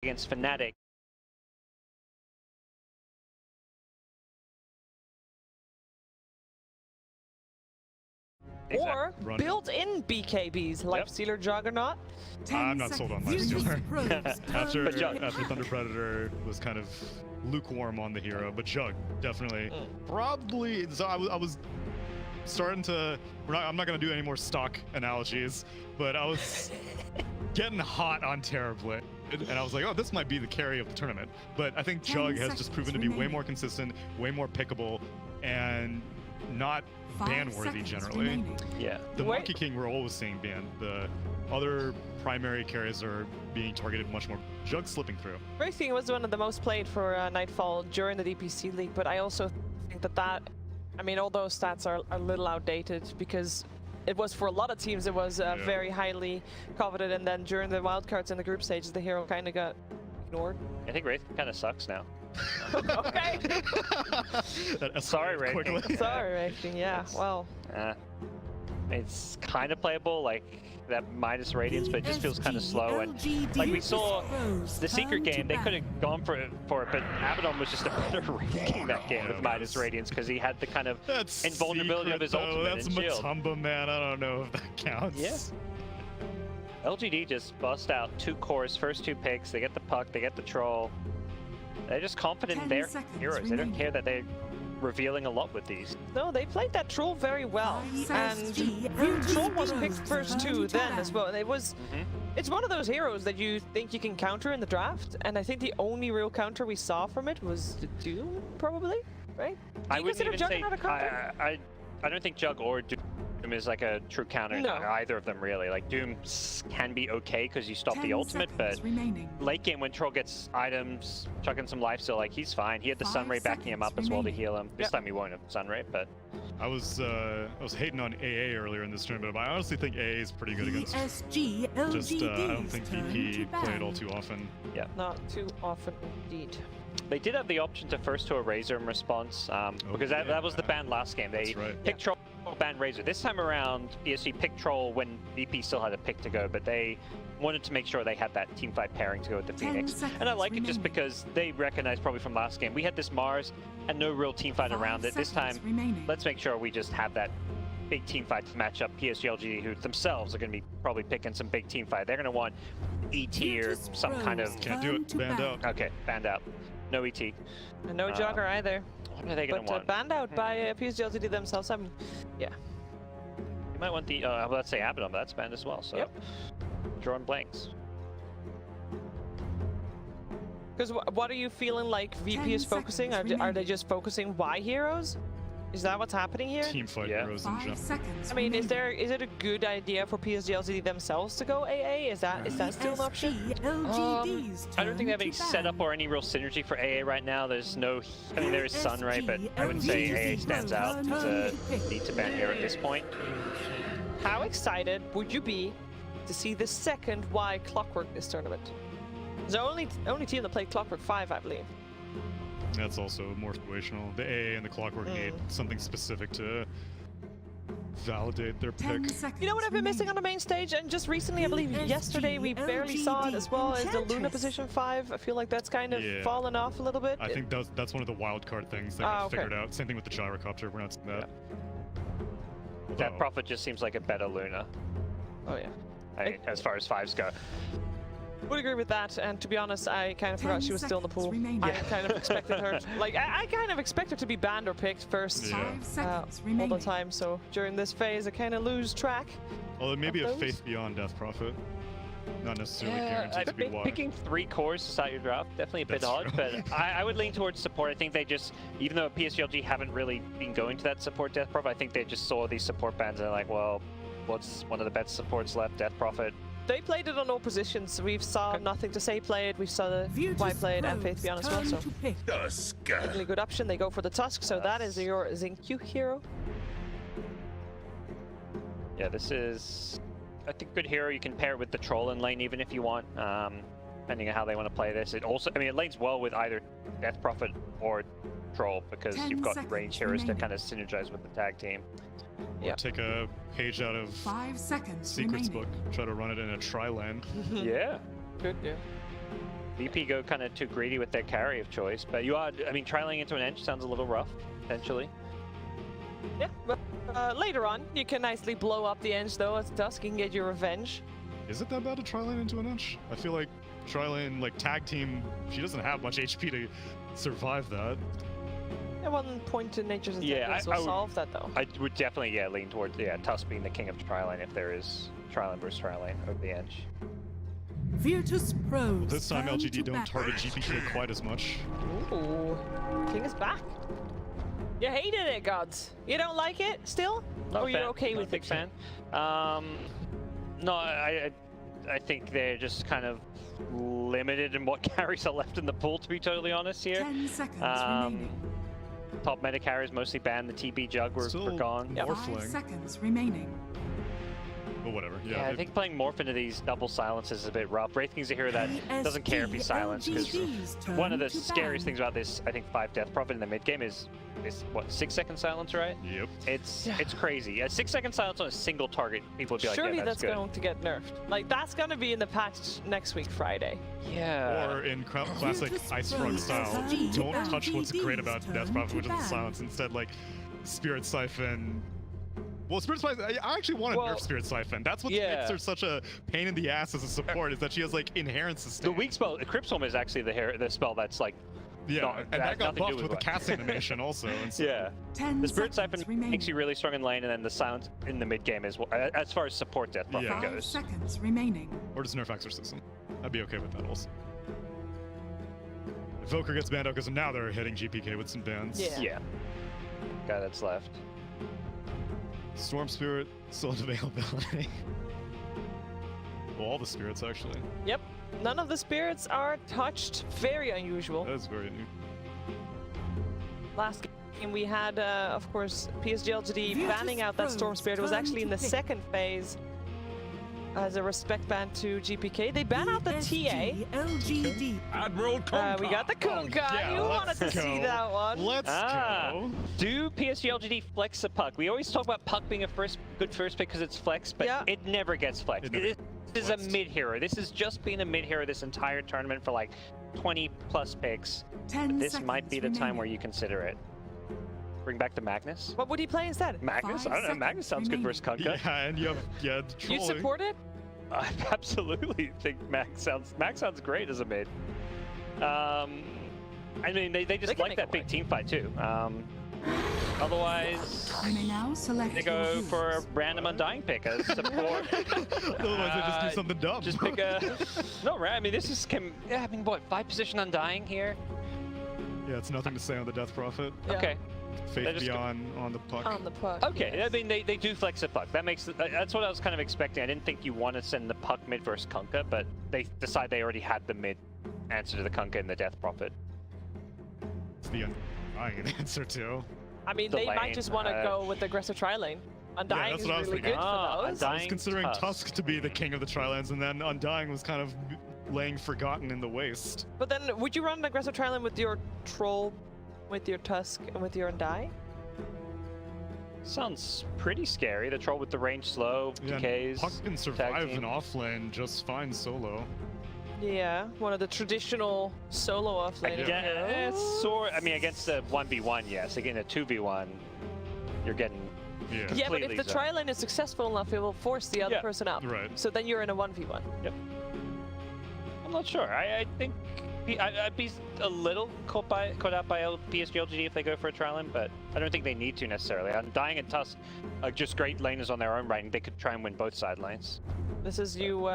against Fnatic. Or built-in BKBs, Lifestealer Juggernaut. I'm not sold on Lifestealer. after Thunder Predator was kind of lukewarm on the hero, but Jug definitely probably. So I was starting to. I'm not going to do any more stock analogies, but I was getting hot on Terrorblade, and I was like, oh, this might be the carry of the tournament. But I think Jug has just proven to be way more consistent, way more pickable, and not ban-worthy generally. Yeah. The Monkey King we're always seeing banned. The other primary carries are being targeted much more. Jug slipping through. Racing was one of the most played for Nightfall during the DPC League, but I also think that I mean, all those stats are a little outdated because it was, for a lot of teams, it was very highly coveted, and then during the wildcards and the group stages, the hero kind of got ignored. I think Wraith kind of sucks now. Okay. Sorry, Wraithing. Sorry, Wraithing. Yeah. Well. It's kind of playable, like that minus radiance, but it just feels kind of slow. And like we saw the secret game, they could have gone for it, but Abaddon was just a better ranking that game with minus radiance because he had the kind of invulnerability of his ultimate and shield. That's Matumba, man. I don't know if that counts. Yeah. LGD just bust out 2 cores, first 2 picks. They get the puck, they get the troll. They're just confident in their heroes. They don't care that they're revealing a lot with these. No, they played that troll very well, and troll was picked first 2 then as well. And it was, it's one of those heroes that you think you can counter in the draft, and I think the only real counter we saw from it was the Doom, probably, right? I wouldn't even say, I don't think Jug or Doom is like a true counter to either of them really. Like Doom can be okay because you stop the ultimate, but late game when Troll gets items, chucking some life still, like he's fine. He had the Sunray backing him up as well to heal him. This time he won't have Sunray, but I was hating on AA earlier in this tournament, but I honestly think AA is pretty good against. Just I don't think VP play it all too often. Yeah, not too often indeed. They did have the option to first to a Razor in response, because that was the ban last game. They picked Troll, ban Razor. This time around, ESG picked Troll when VP still had a pick to go, but they wanted to make sure they had that teamfight pairing to go with the Phoenix. And I like it just because they recognized probably from last game, we had this Mars and no real teamfight around it. This time, let's make sure we just have that big teamfight to match up PSG.LGD, who themselves are going to be probably picking some big teamfight. They're going to want ET or some kind of... Can't do it. Banned out. Okay, banned out. No ET. And no Jogger either. What are they going to want? Banned out by PSG.LGD themselves. Yeah. You might want the, let's say Abaddon, but that's banned as well, so drawing blanks. Because what are you feeling like VP is focusing? Are they just focusing Y heroes? Is that what's happening here? Teamfight heroes in general. I mean, is it a good idea for PSG.LGD themselves to go AA? Is that still an option? I don't think they have any setup or any real synergy for AA right now. There's no, I mean, there is Sunray, but I wouldn't say AA stands out as a need to ban hero at this point. How excited would you be to see the second Y Clockwork this tournament? It's the only team that played Clockwork 5, I believe. That's also more situational. The AA and the Clockwork need something specific to validate their pick. You know what I've been missing on the main stage? And just recently, I believe yesterday, we barely saw it as well as the Luna position 5. I feel like that's kind of fallen off a little bit. I think that's one of the wildcard things that we figured out. Same thing with the gyrocopter. We're not seeing that. That Prophet just seems like a better Luna. Oh yeah. As far as 5s go. Would agree with that, and to be honest, I kind of forgot she was still in the pool. I kind of expected her, like, I kind of expect her to be banned or picked first all the time, so during this phase I kind of lose track. Well, it may be a Faith Beyond Death Prophet. Not necessarily guaranteed to be wide. Picking 3 cores to start your draft, definitely a bit odd, but I would lean towards support. I think they just, even though PSG.LGD haven't really been going to that support Death Prophet, I think they just saw these support bans and they're like, well, what's one of the best supports left? Death Prophet. They played it on all positions. We saw Nothing to Say play it, we saw the Y play it, and Faith Beyond as well, so really good option. They go for the Tusk, so that is your Xingqiu hero. Yeah, this is, I think, good hero. You can pair it with the Troll in lane even if you want, depending on how they want to play this. It also, I mean, it lanes well with either Death Prophet or Troll because you've got range heroes that kind of synergize with the tag team. Yeah. Take a page out of Secret's book, try to run it in a tri-lane. Yeah. Good, yeah. VP go kind of too greedy with their carry of choice, but you are, I mean, trialing into an Ench sounds a little rough, potentially. Yeah, but later on, you can nicely blow up the Ench though as Tusk. You can get your revenge. Is it that bad to tri-lane into an Ench? I feel like tri-lane, like tag team, she doesn't have much HP to survive that. At one point in nature's Yeah, intent will solve that though. I would definitely lean towards Tusk being the king of tri-lane if there is tri-lane versus tri-lane over the Ench. Virtus Pros. This time LGD don't target GPK quite as much. Ooh, King is back. You hated it, gods. You don't like it still? Not or you're okay not with a big it? fan. No, I think they're just kind of limited in what carries are left in the pool, to be totally honest here. 10 seconds remaining. Top meta carries mostly banned. The TB Jug were gone. Yep. 5 seconds remaining. But whatever. Yeah, I think playing Morph into these double silences is a bit rough. Wraith King's a hero that doesn't care if he's silenced, because one of the scariest things about this, I think, 5 Death Prophet in the mid game is what, 6-second silence, right? Yep. It's crazy. A 6-second silence on a single target, people would be like, surely yeah, that's good. going to get nerfed. Like, that's going to be in the patch next week, Friday. Yeah. Or in classic Ice Frog style, don't touch what's great about Death Prophet, which is the silence. Instead, like, Spirit Siphon. Well, Spirit Siphon, I actually want to nerf Spirit Siphon. That's what makes her such a pain in the ass as a support, is that she has, like, inherent sustain. The weak spell, Crypt Storm, is actually the spell that's, like, yeah, and that got buffed with the cast animation also. And so. Yeah. 10 the Spirit Siphon remaining. makes you really strong in lane, and then the silence in the mid game is, as far as support Death Prophet 5 goes. seconds remaining. Or just nerf Exorcism. I'd be okay with that also. Evoker gets banned out because now they're hitting GPK with some bans. Yeah. Guy that's left. Storm Spirit, still in availability. Well, all the spirits, actually. Yep. None of the spirits are touched. Very unusual. That is very new. Last game we had, of course, PSG.LGD banning out that Storm Spirit. It was actually in the second phase as a respect ban to GPK. They ban out the PSG.LGD. Admiral Kunkka. we got the Kunkka. yeah, You wanted to let's see go. that one. Let's go. Do PSG.LGD flex the puck? We always talk about puck being a good first pick because it's flex, but it never gets flexed. This is a mid hero. This has just been a mid hero this entire tournament for like 20 plus picks. 10 This might be the seconds time where remaining. you consider it. Bring back the Magnus. What would he play instead? Magnus? 5 I don't know. Magnus sounds good versus Kunkka. Yeah, and you have the You trolling. support it? I absolutely think Max sounds great as a mid. I mean, they just can like make that it big work. team fight too. Otherwise, You may now select they your go for a heroes. random Undying pick as support. Otherwise, they just do something dumb. Just pick a no, right? I mean, this is I mean, what, 5 position Undying here? Yeah, it's nothing to say on the Death Prophet. Yeah. Okay. They Faith just Beyond on the puck. On the puck. Okay, yes. I mean, they do flex the puck. That makes that's what I was kind of expecting. I didn't think you want to send the puck mid versus Kunkka, but they decide they already had the mid answer to the Kunkka and the Death Prophet. It's the Undying answer too. I mean, The they might lane, just want to go with the aggressive tri-lane. Undying that's is what I was really thinking. good for those. I was considering Tusk to be the king of the Tri-Lands, and then Undying was kind of laying forgotten in the waste. But then, would you run an aggressive tri-lane with your Troll, with your Tusk, and with your Undying? Sounds pretty scary. The troll with the range slow, decays. Puck can survive team. an offlane just fine solo. Yeah, one of the traditional solo offlane heroes. I mean, against a 1v1, yes. Again, a 2v1, you're getting Yeah. Yeah, but if completely the zoned. tri-lane is successful enough, it will force the other person up. Right. So then you're in a 1v1. I'm not sure. I think I'd be a little caught out by PSG.LGD if they go for a tri-lane, but I don't think they need to necessarily. Undying and Tusk are just great laners on their own right, and they could try and win both side lanes. This is you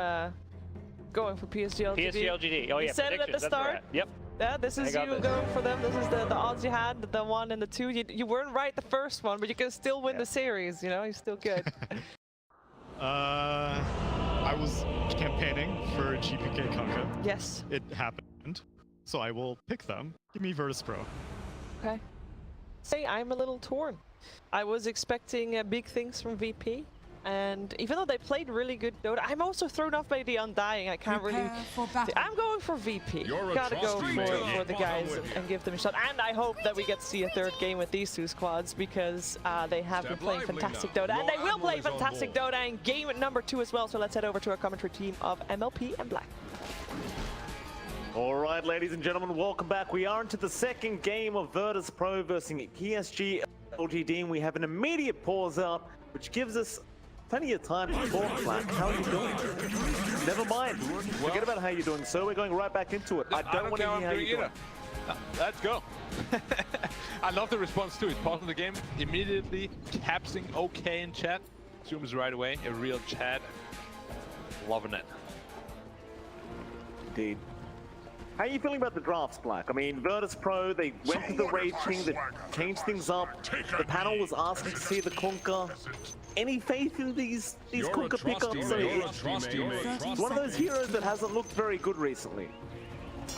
going for PSG.LGD. PSG.LGD. Oh yeah, You said it at predictions, the that's where we're start. at. Yep. Yeah, this is got you this. going for them. This is the odds you had, the 1 and the 2. You weren't right the first one, but you can still win the series, you know? You're still good. I was campaigning for GPK Kunkka. Yes. It happened, so I will pick them. Give me Virtus Pro. Okay. Say, I'm a little torn. I was expecting big things from VP, and even though they played really good Dota, I'm also thrown off by the Undying. I can't really... Prepare for battle. I'm going for VP. You're a Gotta go trusty for man. the guys and give them a shot. And I hope that we get to see a third game with these two squads, because they have been Step playing lively fantastic now. Dota, and Your they will play admiral is on fantastic board. Dota in game number 2 as well. So let's head over to our commentary team of MLP and Black. All right, ladies and gentlemen, welcome back. We are into the second game of Virtus Pro versus PSG.LGD, and we have an immediate pause out, which gives us plenty of time to talk. Black, how are you doing? Never mind. Forget about how you're doing, sir. We're going right back into it. I don't want to hear how you're doing. Let's go. I love the response too. It's pausing the game immediately, capsing okay in chat, zooms right away. A real chat. Loving it. Indeed. How are you feeling about the drafts, Black? I mean, Virtus Pro, they went to the Rage King, they changed things up. The panel was asking to see the Kunkka. Any faith in these Kunkka pickups? It's one of those heroes that hasn't looked very good recently.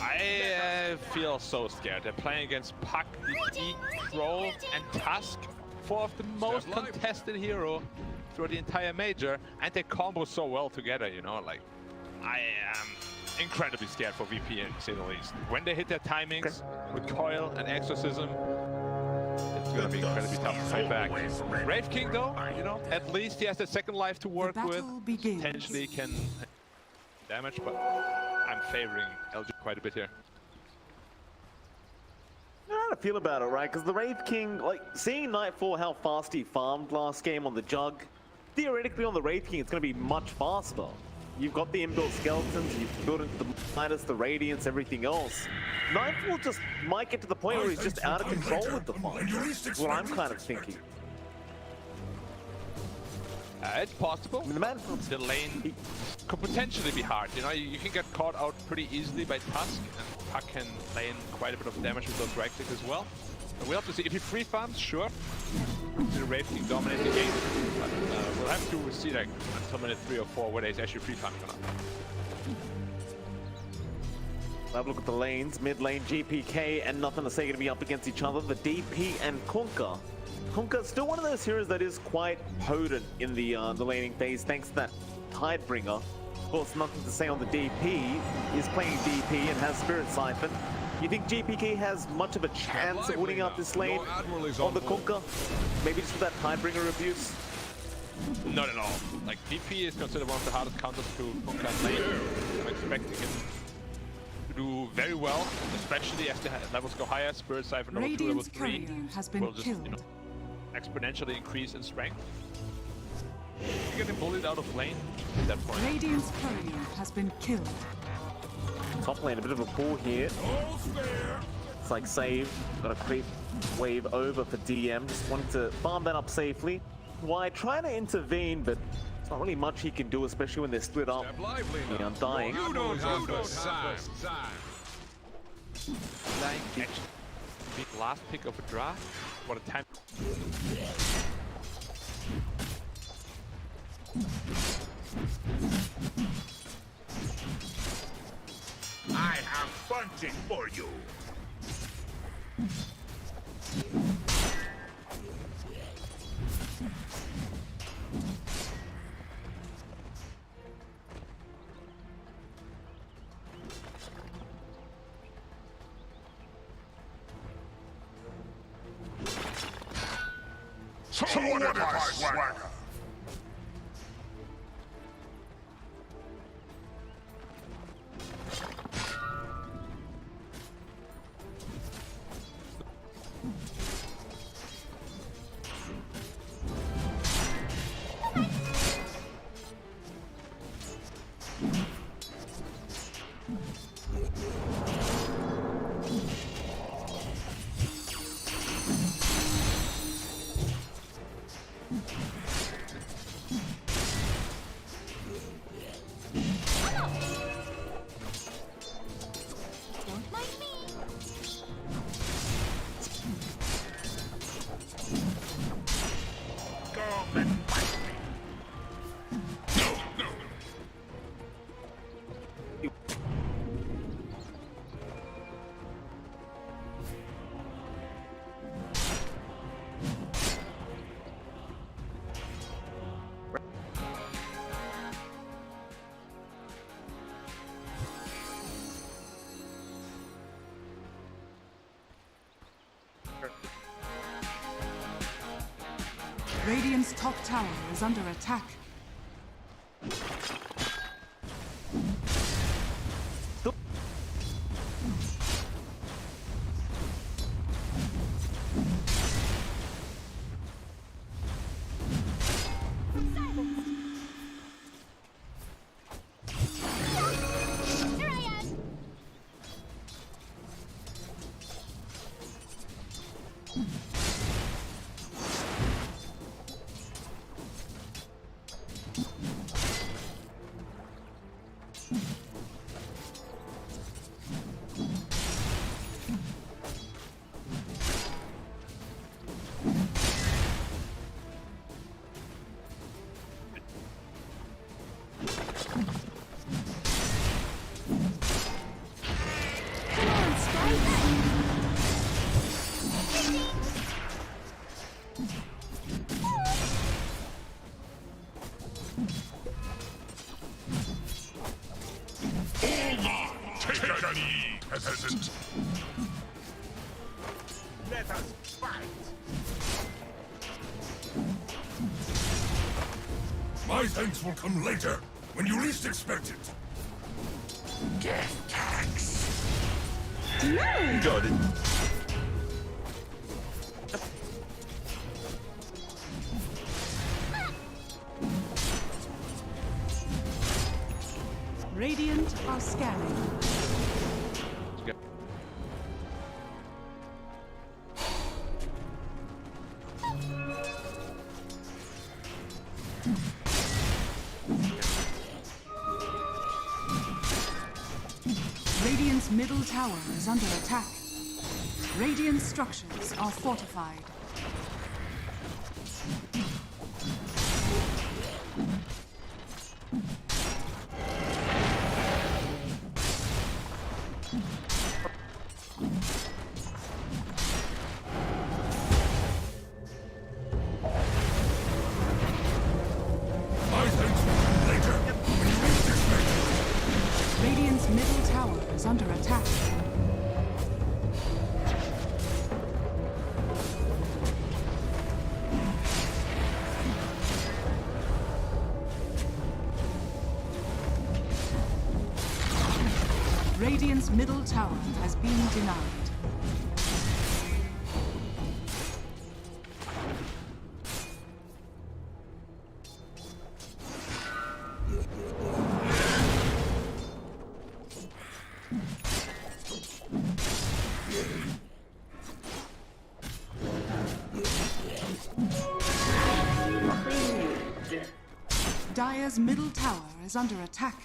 I feel so scared. They're playing against Puck, DP, Troll, and Tusk, four of the most contested hero throughout the entire major, and they combo so well together, you know, like, I am incredibly scared for VP, to say the least. When they hit their timings with Coil and Exorcism, it's going to be incredibly tough to fight back. Wraith King, though, you know, at least he has the second life to work with. Potentially can damage, but I'm favoring LG quite a bit here. I don't know how to feel about it, right? Because the Wraith King, like, seeing Nightfall, how fast he farmed last game on the Jug, theoretically on the Wraith King, it's going to be much faster. You've got the inbuilt skeletons, you've built into the Midas, the Radiance, everything else. Nightfall just might get to the point where he's just out of control with the fight. That's what I'm kind of thinking. It's possible. I mean, the lane could potentially be hard. You know, you can get caught out pretty easily by Tusk, and Puck can lane quite a bit of damage with those right clicks as well. And we'll have to see. If he free farms, sure, the Wraith King dominate the game. But we'll have to see like until minute 3 or 4 whether he's actually free farming or not. Have a look at the lanes. Mid lane, GPK and Nothing to Say going to be up against each other. The DP and Kunkka. Kunkka still one of those heroes that is quite potent in the laning phase, thanks to that Tidebringer. Of course, Nothing to Say on the DP is playing DP and has Spirit Siphon. You think GPK has much of a chance of winning out this lane on the Kunkka? Maybe just with that Tidebringer abuse? Not at all. Like, DP is considered one of the hardest counters to Kunkka's lane. I'm expecting him to do very well, especially as the levels go higher. Spirit Siphon level 2, level 3 will just, you know, exponentially increase in strength. You're getting bullied out of lane at that point. Radiant's courier has been killed. Top lane, a bit of a pull here. It's like save. Got a creep wave over for DM. Just wanting to farm that up safely. Why trying to intervene, but there's not really much he can do, especially when they're split up. The Undying. Big last pick of a draft. What a time. I have something for you. Someone at my swagger. Radiant's top tower is under attack. Peasant. Let us fight. My thanks will come later, when you least expect it. Death tax. Got it. Radiant are scanning. Radiant's middle tower is under attack. Radiant structures are fortified. My thanks will come later, when you least expect it. Radiant's middle tower is under attack. Radiant's middle tower has been denied. Dire's middle tower is under attack.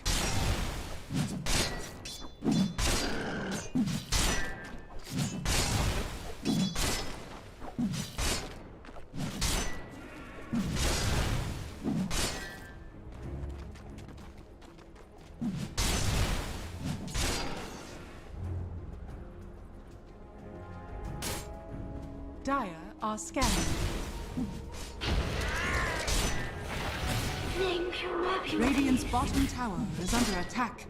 Dire are scanning. Radiant's bottom tower is under attack.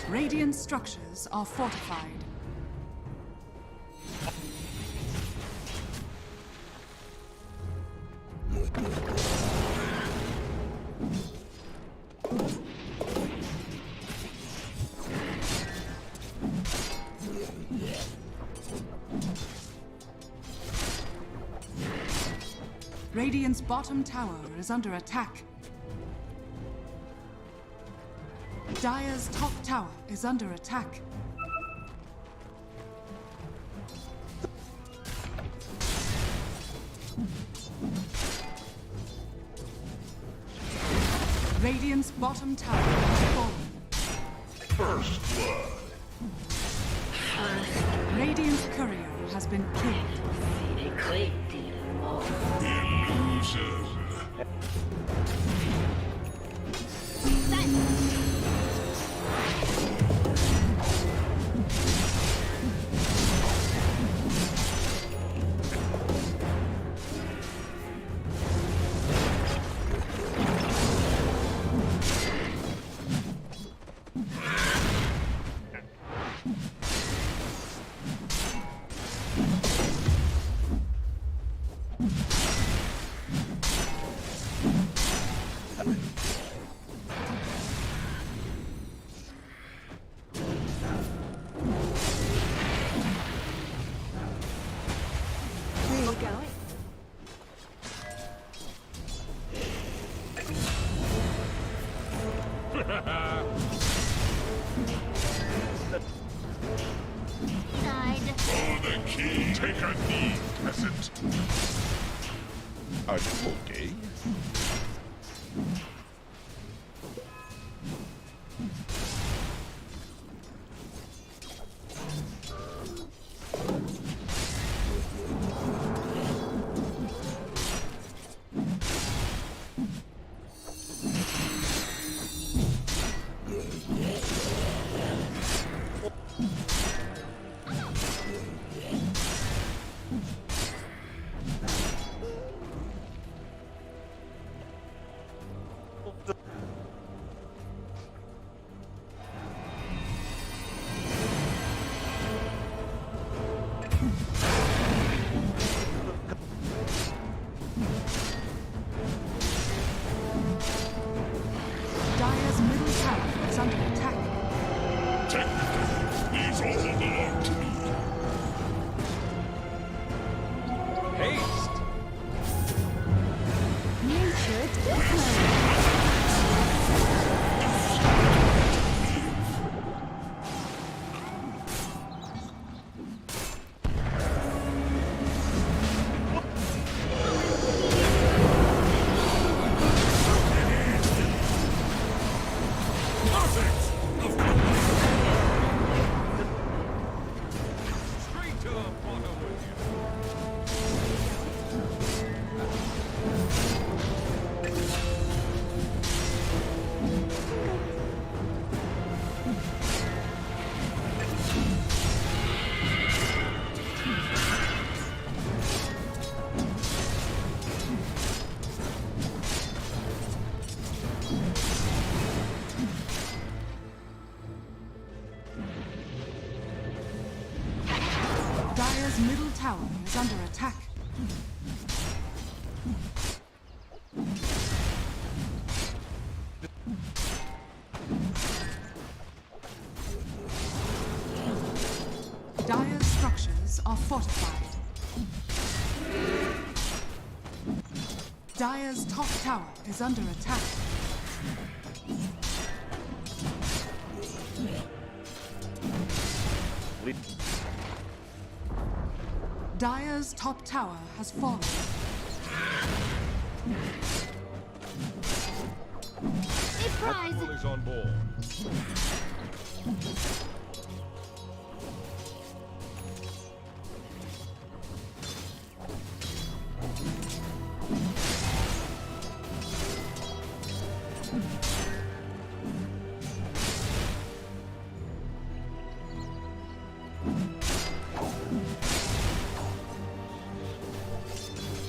Radiant structures are fortified. Radiant's bottom tower is under attack. Dire's top tower is under attack. Radiant's bottom tower has fallen. First blood. Radiant's courier has been killed. Illusion. key. Take a knee, peasant. Are you okay? Dire's middle tower is under attack. Technically, these all belong to me. Haste! Nature display. Dire's middle tower is under attack. Dire's structures are fortified. Dire's top tower is under attack. Dire's top tower has fallen. Is on board.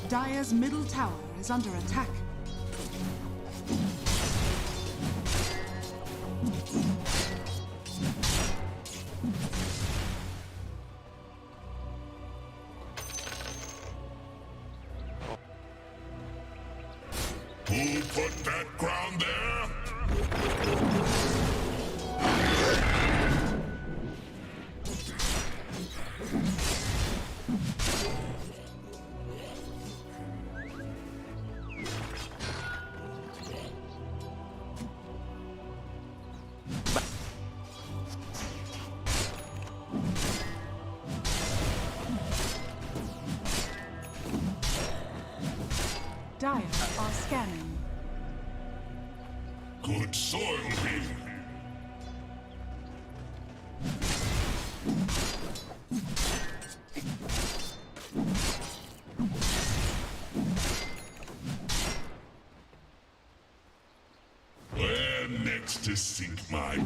Dire's middle tower is under attack. Who put that ground there? Dire are scanning. Good soil here. Where next to sink my...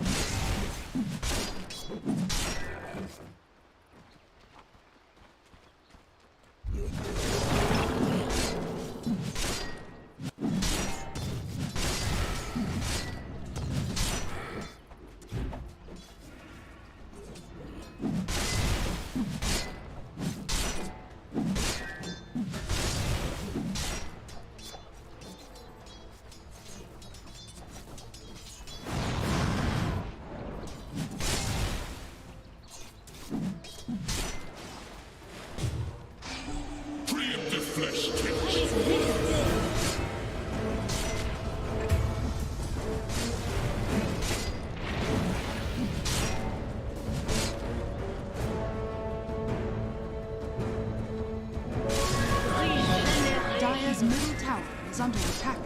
is under attack.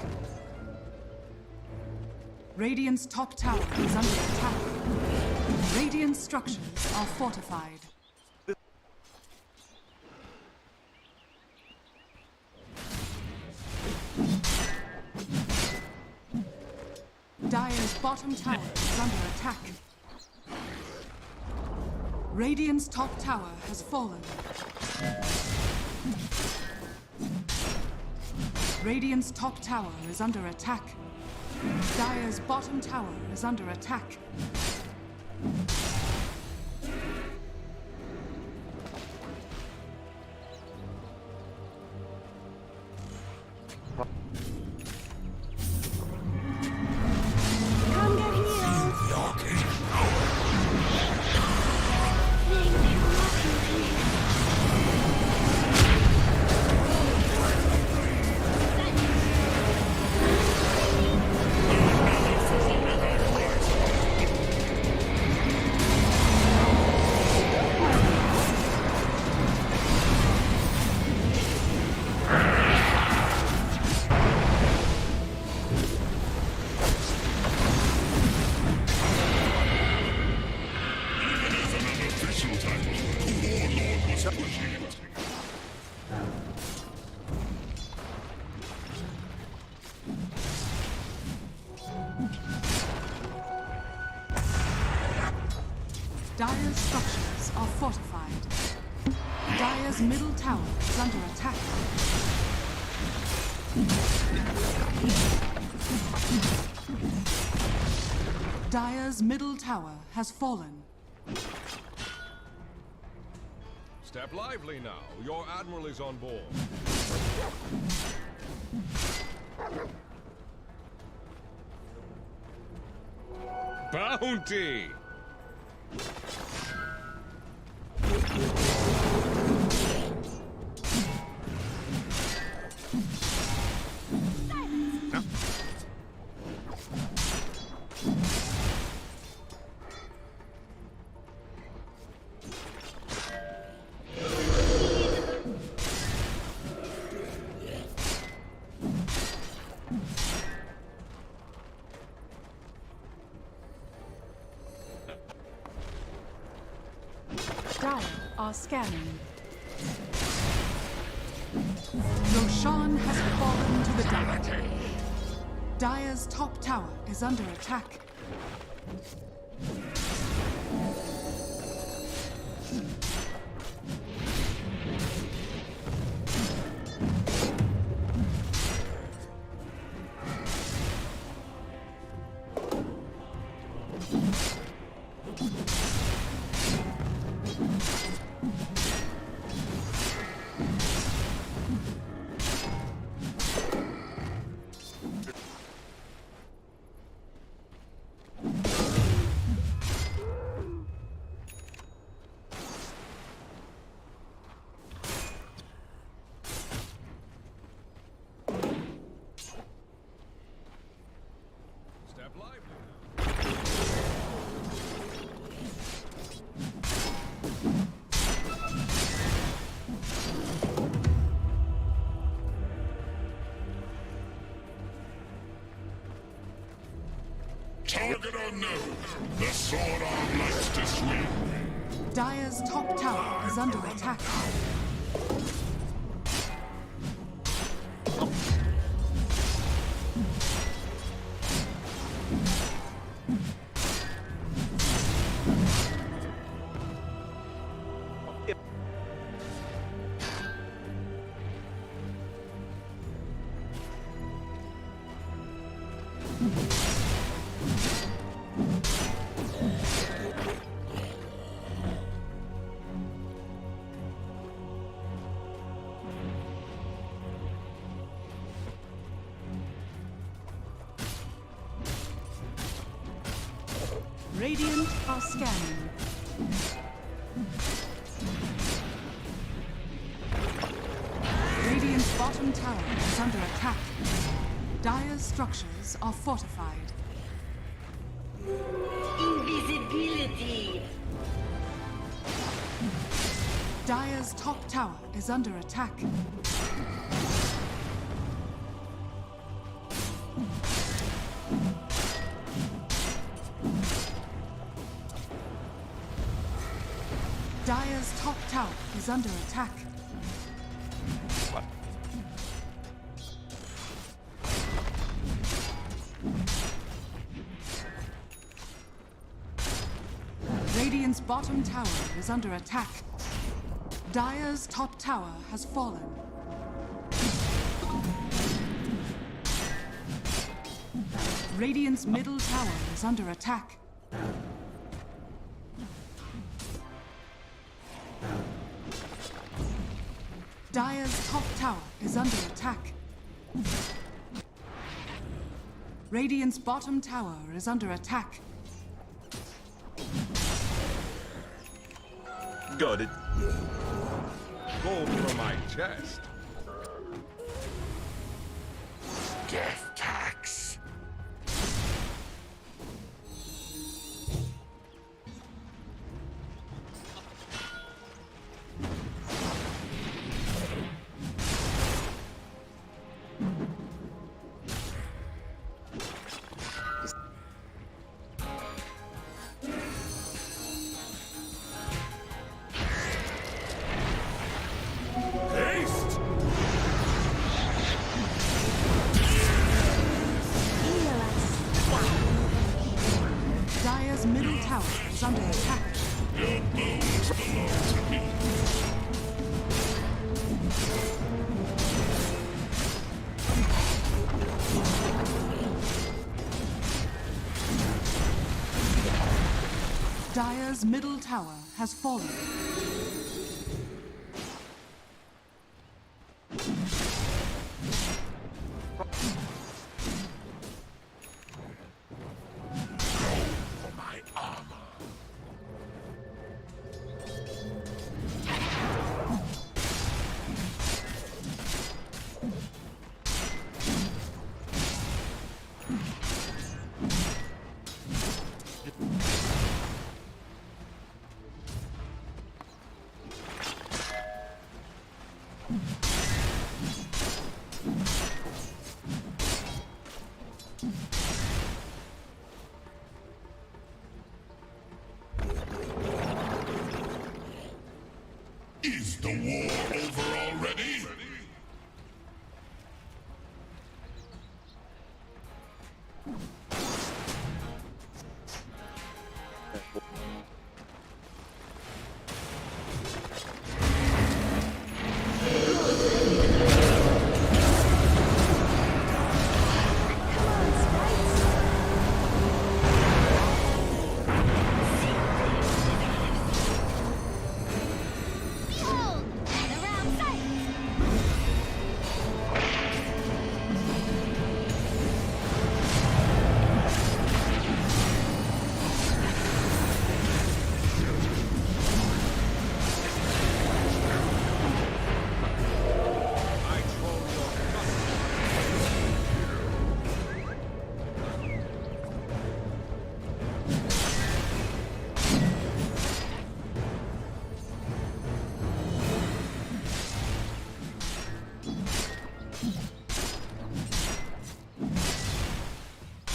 Radiant's top tower is under attack. Radiant structures are fortified. Dire's bottom tower is under attack. Radiant's top tower has fallen. Radiant's top tower is under attack. Dire's bottom tower is under attack. Dire's structures are fortified. Dire's middle tower is under attack. Dire's middle tower has fallen. Step lively now. Your admiral is on board. Bounty! Dire are scanning. Roshan has fallen to the dark. Dire's top tower is under attack. Target unknown. The sword arm likes to swing. Dire's top tower is under attack. Radiant are scanning. Radiant's bottom tower is under attack. Dire's structures are fortified. Invisibility! Dire's top tower is under attack. Dire's top tower is under attack. What? Radiant's bottom tower is under attack. Dire's top tower has fallen. Radiant's middle tower is under attack. Dire's top tower is under attack. Radiant's bottom tower is under attack. Got it. Go for my chest. Death tax. Haste! Dire's middle tower is under attack. Your bones belong to me. Dire's middle tower has fallen. For my armor. Is the war over already?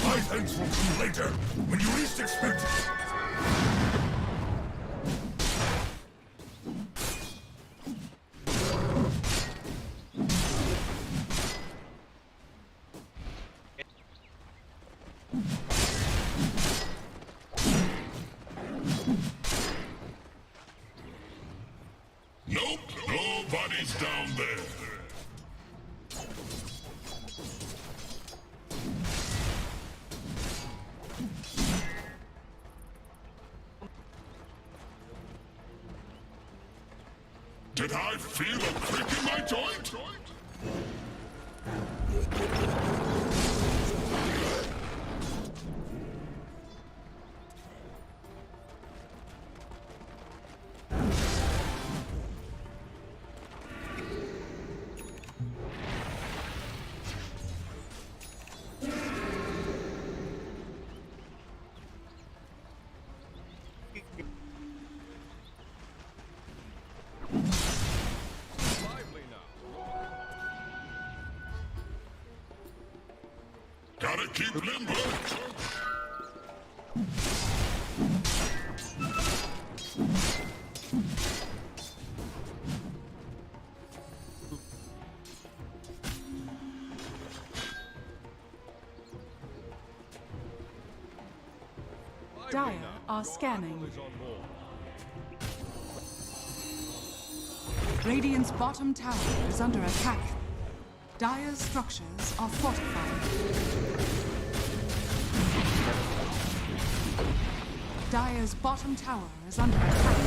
My thanks will come later, when you least expect it. Nope, nobody's down there. Did I feel a crick in my joint? Lively now. Gotta keep limber. lively Dire now. are Your scanning. admiral is on board. Radiant's bottom tower is under attack. Dire's structures are fortified. Dire's bottom tower is under attack.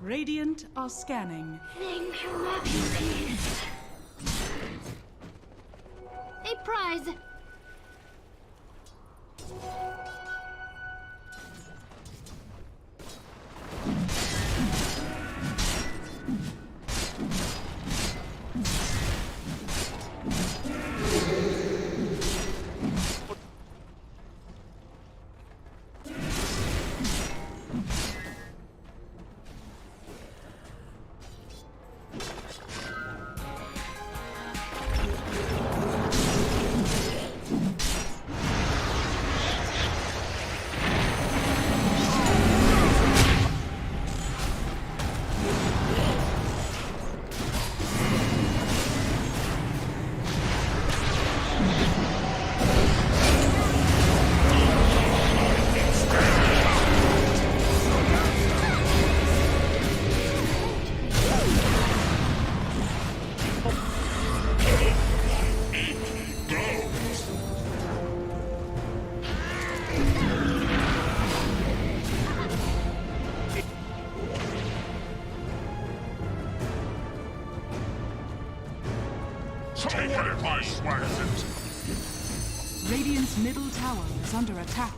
Radiant are scanning. Thank you, Hercules. A prize. Take advice, Swagazit. Radiant's middle tower is under attack.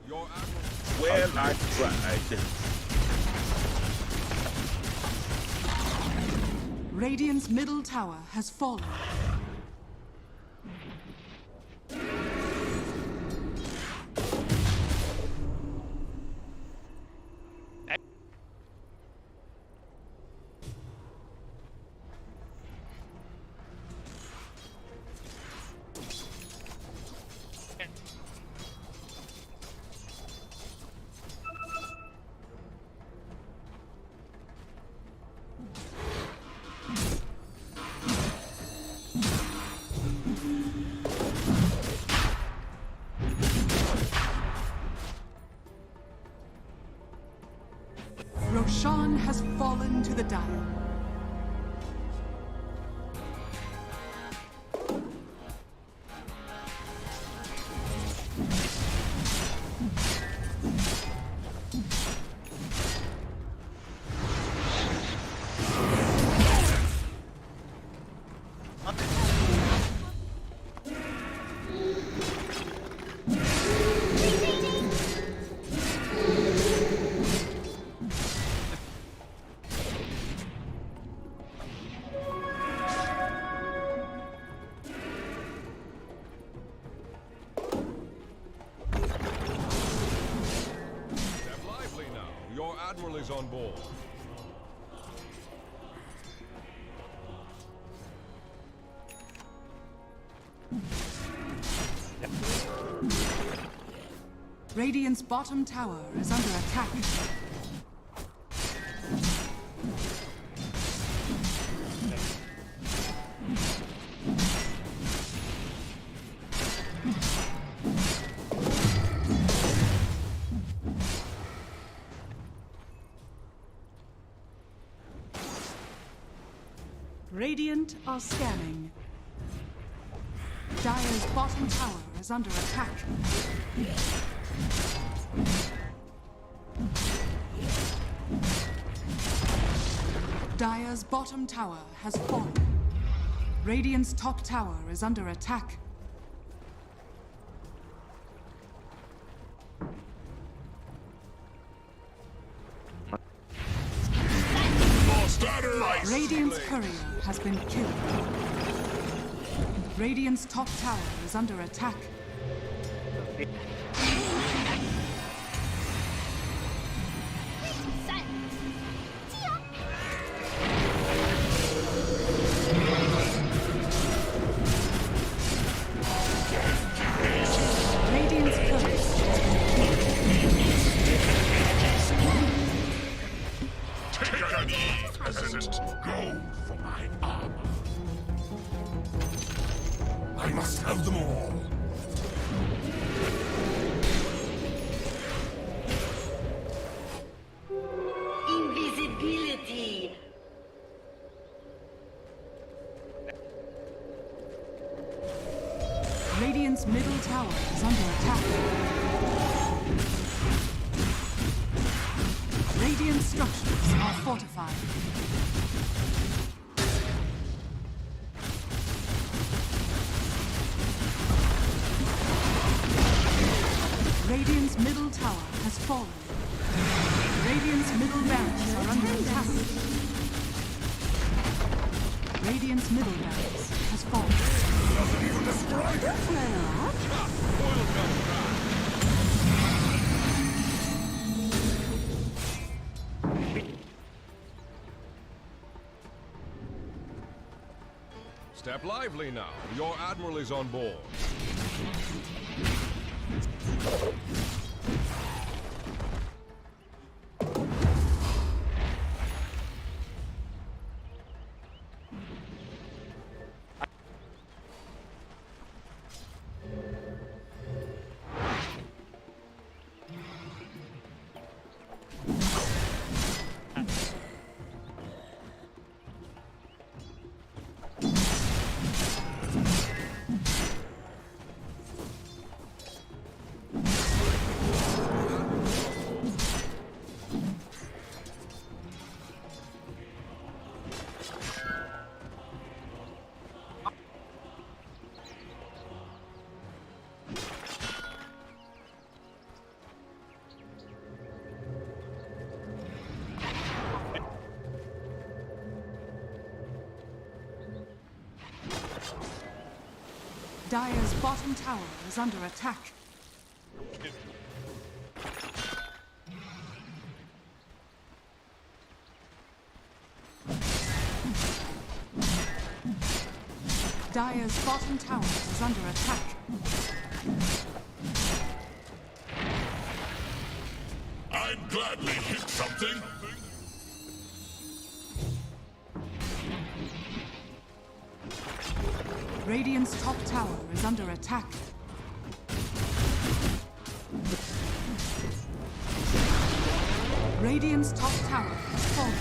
Your admiral. Well, I tried. Radiant's middle tower has fallen. Roshan has fallen to the Dire. Step lively now. Your admiral is on board. Radiant's bottom tower is under attack. Radiant are scanning. Dire's bottom tower is under attack. Dire's bottom tower has fallen. Radiant's top tower is under attack. Radiant's courier has been killed. Radiant's top tower is under attack. Radiant's courier has been killed. Peasant, go for my armor. I must have them all. Invisibility. Radiant's middle tower is under attack. Radiant structures are fortified. Radiant's middle tower has fallen. Radiant's middle barracks are under attack. Radiant's middle barracks has fallen. Doesn't even describe it. Step lively now. Your admiral is on board. Dire's bottom tower is under attack. Dire's bottom tower is under attack. I'd gladly hit something. Radiant's top tower is under attack. Radiant's top tower has fallen.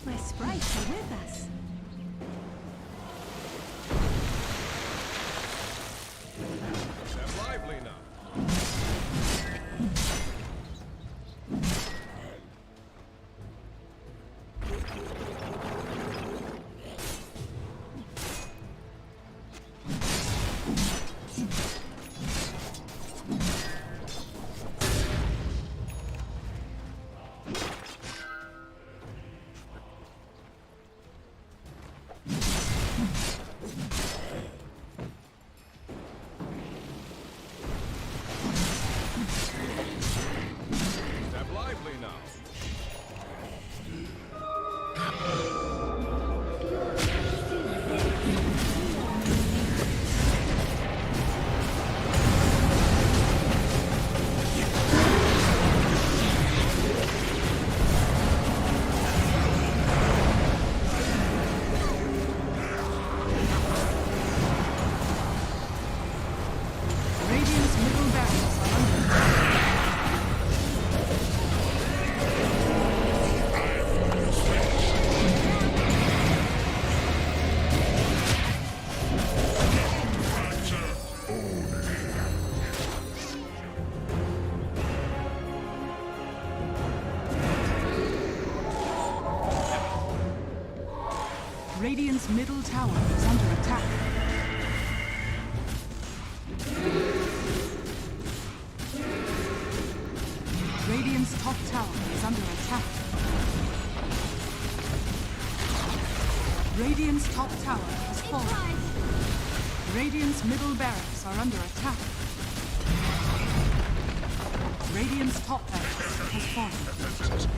My sprites are with us. Step lively now. Step lively now. Radiant's middle barracks are Radiant's middle tower is under attack. Radiant's top tower is under attack. Radiant's top tower has fallen. Radiant's middle barracks are under attack. Radiant's top barracks has fallen.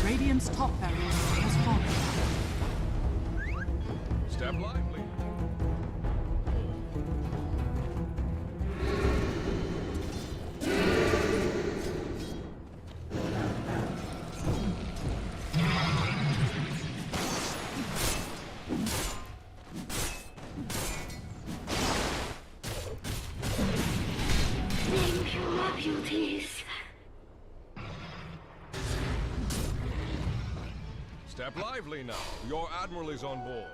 Radiant's top barracks has fallen. Step lively. Thank you, my beauties. Step lively now. Your admiral is on board.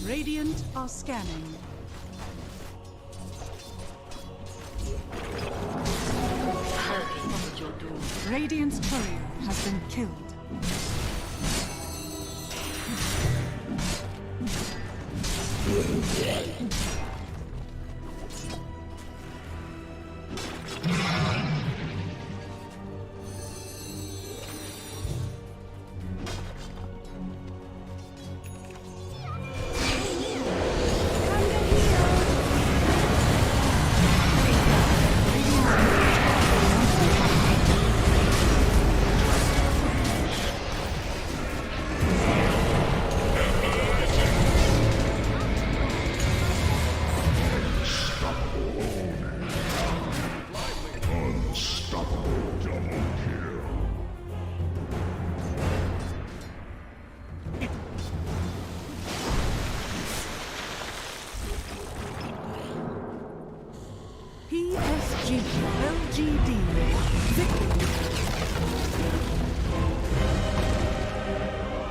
Radiant are scanning. Radiant's courier has been killed. PSG.LGD victory.